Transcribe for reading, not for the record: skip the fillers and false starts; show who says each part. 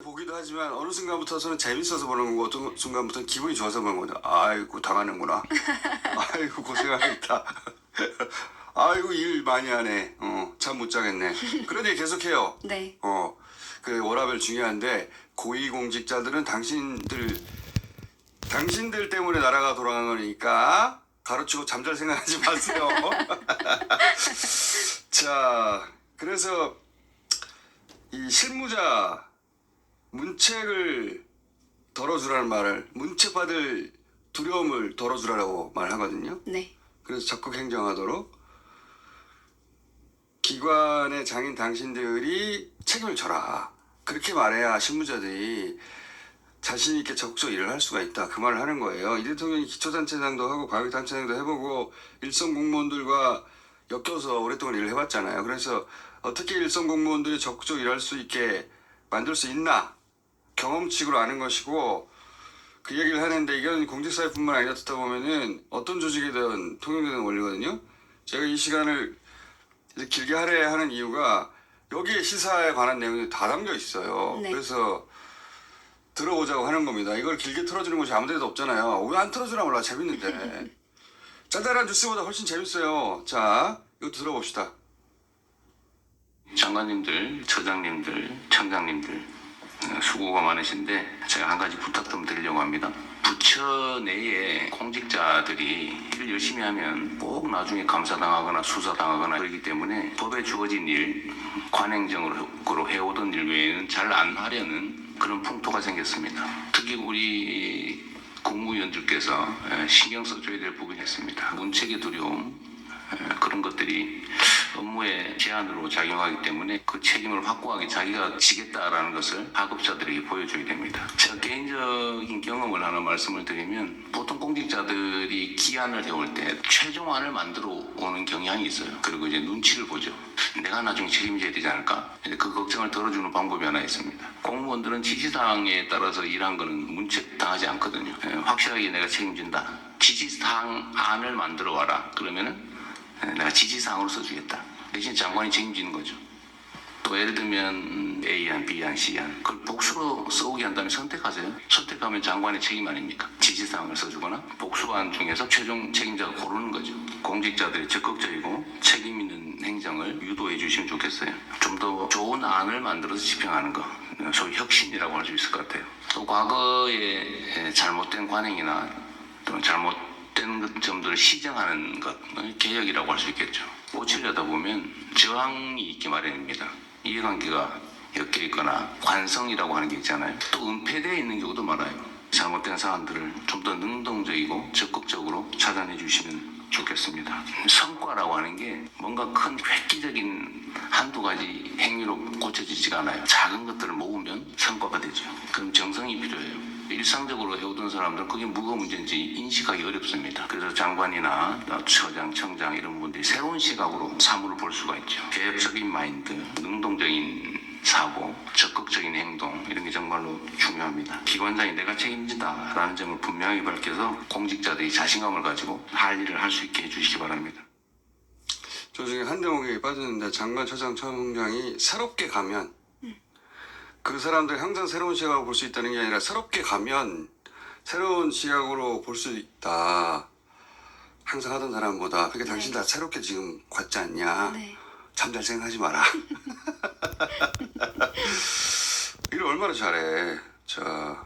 Speaker 1: 보기도 하지만 어느 순간부터는 재밌어서 보는 거고 어떤 순간부터는 기분이 좋아서 보는 거죠. 아이고 당하는구나. 아이고 고생하겠다. 아이고 일 많이 하네. 잠 못 자겠네. 그런 얘기 계속해요.
Speaker 2: 네.
Speaker 1: 그 워라밸 중요한데 고위공직자들은 당신들 때문에 나라가 돌아간 거니까 가로치고 잠잘 생각하지 마세요. 자, 그래서 이 실무자 문책을 덜어주라는 말을 문책 받을 두려움을 덜어주라고 말하거든요.
Speaker 2: 네.
Speaker 1: 그래서 적극 행정하도록 기관의 장인 당신들이 책임을 져라. 그렇게 말해야 실무자들이 자신 있게 적극적으로 일을 할 수가 있다. 그 말을 하는 거예요. 이 대통령이 기초단체장도 하고 과학단체장도 해보고 일선 공무원들과 엮여서 오랫동안 일을 해봤잖아요. 그래서 어떻게 일선 공무원들이 적극적으로 일할 수 있게 만들 수 있나 경험칙으로 아는 것이고 그 얘기를 하는데 이건 공직사회뿐만 아니라 듣다 보면은 어떤 조직이든 통용되는 원리거든요. 제가 이 시간을 이제 길게 하려 하는 이유가 여기에 시사에 관한 내용이 다 담겨 있어요.
Speaker 2: 네.
Speaker 1: 그래서 들어보자고 하는 겁니다. 이걸 길게 틀어주는 곳이 아무 데도 없잖아요. 왜 안 틀어주나 몰라. 재밌는데. 짜잘한 뉴스보다 훨씬 재밌어요. 자, 이거 들어봅시다.
Speaker 3: 장관님들, 처장님들, 청장님들 수고가 많으신데 제가 한 가지 부탁 좀 드리려고 합니다. 부처 내에 공직자들이 일 열심히 하면 꼭 나중에 감사당하거나 수사당하거나 그러기 때문에 법에 주어진 일, 관행적으로 해오던 일 외에는 잘 안 하려는 그런 풍토가 생겼습니다. 특히 우리 국무위원들께서 신경 써줘야 될 부분이 있습니다. 문책의 두려움, 그런 것들이 업무의 제한으로 작용하기 때문에 그 책임을 확고하게 자기가 지겠다라는 것을 하급자들에게 보여줘야 됩니다. 제가 개인적인 경험을 하나 말씀을 드리면 보통 공직자들이 기한을 해올 때 최종안을 만들어 오는 경향이 있어요. 그리고 이제 눈치를 보죠. 내가 나중에 책임져야 되지 않을까? 그 걱정을 덜어주는 방법이 하나 있습니다. 공무원들은 지시사항에 따라서 일한 거는 문책당하지 않거든요. 확실하게 내가 책임진다. 지시사항 안을 만들어 와라. 그러면은 내가 지시사항으로 써주겠다. 대신 장관이 책임지는 거죠. 또 예를 들면 A안, B안, C안 그걸 복수로 써오게 한다면 선택하세요. 선택하면 장관의 책임 아닙니까? 지시사항을 써주거나 복수안 중에서 최종 책임자가 고르는 거죠. 공직자들이 적극적이고 책임 있는 행정을 유도해 주시면 좋겠어요. 좀 더 좋은 안을 만들어서 집행하는 거, 소위 혁신이라고 할 수 있을 것 같아요. 또 과거에 잘못된 관행이나 또는 잘못된 점들을 시정하는 것, 개혁이라고 할 수 있겠죠. 고치려다 보면 저항이 있기 마련입니다. 이해관계가 엮여 있거나 관성이라고 하는 게 있잖아요. 또 은폐되어 있는 경우도 많아요. 잘못된 사안들을 좀 더 능동적이고 적극적으로 찾아내 주시면 좋겠습니다. 성과라고 하는 게 뭔가 큰 획기적인 한두 가지 행위로 고쳐지지가 않아요. 작은 것들을 모으면 성과가 되죠. 그럼 정성이 필요해요. 일상적으로 해오던 사람들은 그게 뭐가 문제인지 인식하기 어렵습니다. 그래서 장관이나 처장, 청장 이런 분들이 새로운 시각으로 사물을 볼 수가 있죠. 개혁적인 마인드, 능동적인 사고, 적극적인 행동 이런 게 정말로 중요합니다. 기관장이 내가 책임진다라는 점을 분명하게 밝혀서 공직자들이 자신감을 가지고 할 일을 할 수 있게 해주시기 바랍니다.
Speaker 1: 저 중에 한 대목에 빠졌는데 장관, 처장, 청장이 새롭게 가면 그 사람들이 항상 새로운 시각으로 볼 수 있다는 게 아니라 새롭게 가면 새로운 시각으로 볼 수 있다. 항상 하던 사람보다. 그러니까 당신 다 새롭게 지금 갔지 않냐.
Speaker 2: 네.
Speaker 1: 잠잘 생각하지 마라. 일 얼마나 잘해. 자,